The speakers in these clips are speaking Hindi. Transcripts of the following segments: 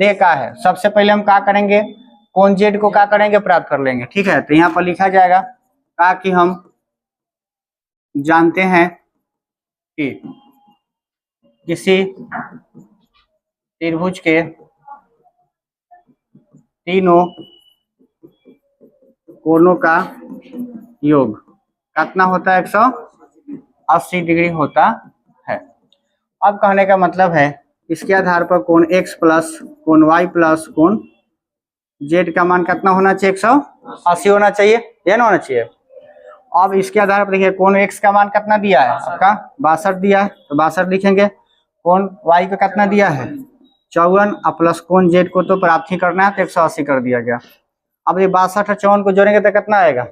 देखिए क्या है, सबसे पहले हम क्या करेंगे, कोण जेड को क्या करेंगे, प्राप्त कर लेंगे। ठीक है, तो यहाँ पर लिखा जाएगा क्या कि हम जानते हैं कि किसी त्रिभुज के तीनों कोणों का योग कितना होता है, 180 डिग्री होता है। अब कहने का मतलब है इसके आधार पर कोण x प्लस कोण y प्लस कोण z का मान कितना होना चाहिए, 180 होना चाहिए, ये ना होना चाहिए। अब इसके आधार पर देखिए कोण x का मान कितना दिया है आपका 62 दिया है, तो 62 लिखेंगे। कोण y का कितना दिया है 54, और प्लस कोण z को तो प्राप्त ही करना है, तो 180 कर दिया गया। अब ये 62 और 54 को जोड़ेंगे तो कितना आएगा,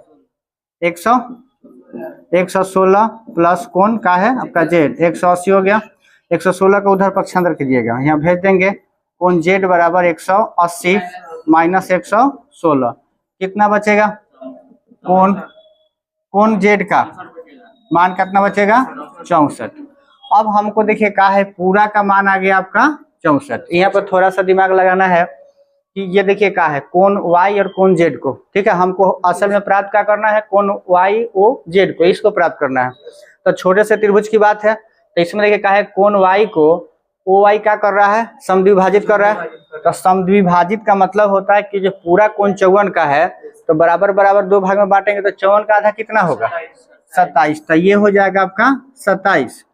116 प्लस कोण का है आपका z 180 हो गया। 116 को उधर पक्षांतर कीजिएगा, यहाँ भेज देंगे। कोण z बराबर 180 माइनस 116 कितना बचेगा, कोण z का मान कितना बचेगा 64। अब हमको देखिए क्या है, पूरा का मान आ गया आपका 64। यहाँ पर थोड़ा सा दिमाग लगाना है कि ये देखिए क्या है, कोण y और कोण z को, ठीक है, हमको असल में प्राप्त क्या करना है, कोण y o z को, इसको प्राप्त करना है। तो छोटे से त्रिभुज की बात है, तो इसमें देखिए क्या है, कोण y को ओ वाई क्या कर रहा है, समद्विभाजित कर रहा है। तो समद्विभाजित का मतलब होता है कि जो पूरा कोण 54 का है तो बराबर बराबर दो भाग में बांटेंगे, तो 54 का आधा कितना होगा 27, तो ये हो जाएगा आपका 27।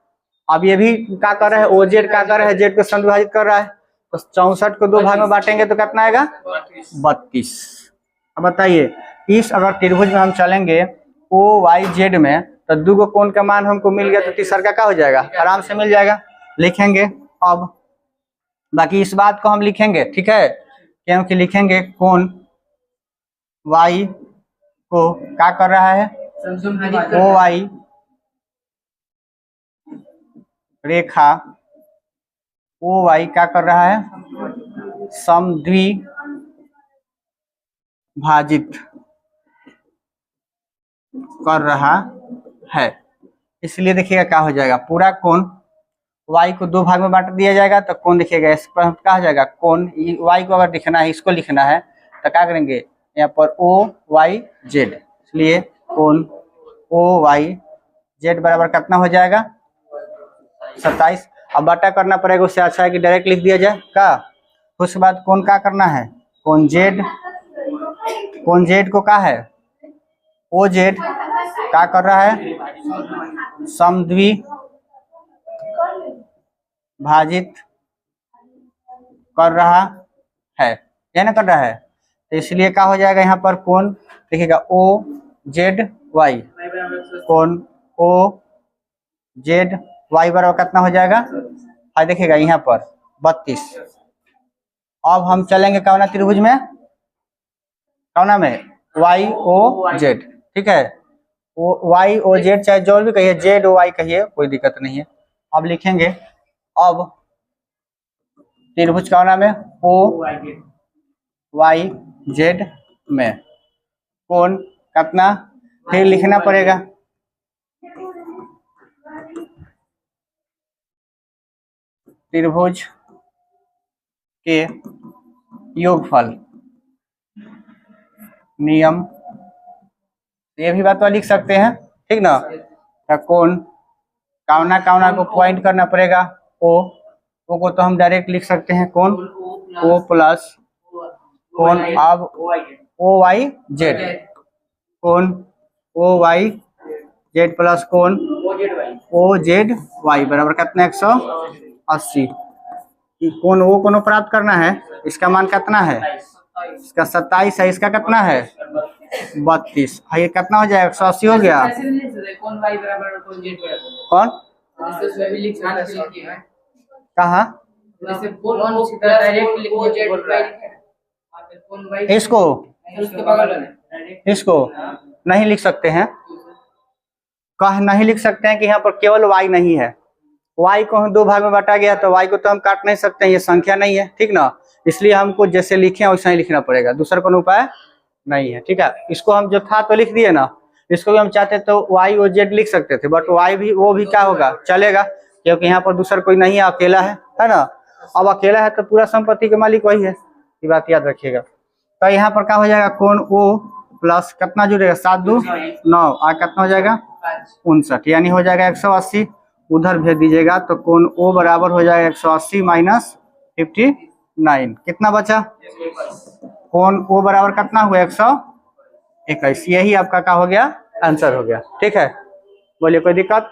अब ये भी क्या कर रहा है, ओ जेड क्या कर रहा है, जेड को समद्विभाजित कर रहा है, तो 64 को दो भाग में बांटेंगे तो कितना आएगा 32। अब बताइए, इस अगर त्रिभुज में हम चलेंगे ओ वाई जेड में, तो दो गो कोण का मान हमको मिल गया, तो तीसरा का क्या हो जाएगा, आराम से मिल जाएगा, लिखेंगे। अब बाकी इस बात को हम लिखेंगे, ठीक है, क्योंकि लिखेंगे कोण y को क्या कर रहा है, ओ वाई रेखा ओ वाई क्या कर रहा है, समद्विभाजित कर रहा है। इसलिए देखिएगा क्या हो जाएगा, पूरा कोण y को दो भाग में बांट दिया जाएगा, तो कोण देखिएगा इस पर क्या हो जाएगा, कोण y को अगर लिखना है, इसको लिखना है, तो क्या करेंगे यहाँ पर ओ वाई जेड, इसलिए कोण ओ वाई जेड बराबर कितना हो जाएगा 27। अब बटा करना पड़ेगा, उससे अच्छा है कि डायरेक्ट लिख दिया जाए का। उसके बाद कोण क्या करना है, कोण जेड को क्या है, ओ जेड क्या कर रहा है, समद्विभाजित कर रहा है, यह ना कर रहा है, तो इसलिए क्या हो जाएगा यहाँ पर कोण देखिएगा ओ जेड वाई, कोण ओ जेड वाई बराबर कितना हो जाएगा, देखिएगा यहाँ पर 32। अब हम चलेंगे कौना त्रिभुज में, कौना में वाई ओ जेड, ठीक है, वाई ओ जेड चाहे जो भी कहिए, जेड ओ वाई कहिए, कोई दिक्कत नहीं है। अब लिखेंगे, अब त्रिभुज कौना में ओ वाई जेड में कोण कितना, फिर लिखना पड़ेगा त्रिभुज के योगफल नियम, ये भी बात तो लिख सकते हैं, ठीक ना। कोण कौना कौना को पॉइंट करना पड़ेगा, ओ को तो हम डायरेक्ट लिख सकते हैं, कोण ओ प्लस कोण अब ओ वाई जेड, कोण ओ वाई जेड प्लस कोण ओ जेड वाई बराबर कितना 180। कोण ओ को प्राप्त करना है, इसका मान कितना है, इसका 27 है, इसका कितना है 32, ये कितना हो जाएगा 180 हो गया। कौन कहा, इसको नहीं लिख सकते हैं, कह नहीं लिख सकते हैं कि यहाँ पर केवल y नहीं है, y को हम दो भाग में बांटा गया, तो y को तो हम काट नहीं सकते हैं, ये संख्या नहीं है, ठीक ना, इसलिए हमको जैसे लिखे हैं वैसा ही लिखना पड़ेगा, दूसरा कोई उपाय नहीं है, ठीक है। इसको हम जो था तो लिख दिए ना, इसको भी हम चाहते तो y और z लिख सकते थे, बट y भी वो भी क्या होगा चलेगा, क्योंकि यहाँ पर दूसरा कोई नहीं है, अकेला है ना। अब अकेला है तो पूरा संपत्ति के मालिक वही है, ये बात याद रखिएगा। तो यहाँ पर क्या हो जाएगा, कोण ओ प्लस कितना जुड़ेगा 7 2 9 और कितना हो जाएगा 59, यानी हो जाएगा 180। उधर भेज दीजिएगा तो कोण ओ बराबर हो जाएगा 180 माइनस 59, कितना बचा, कोण ओ बराबर कितना हुआ 121। यही आपका क्या हो गया, आंसर हो गया। ठीक है, बोलिए कोई दिक्कत।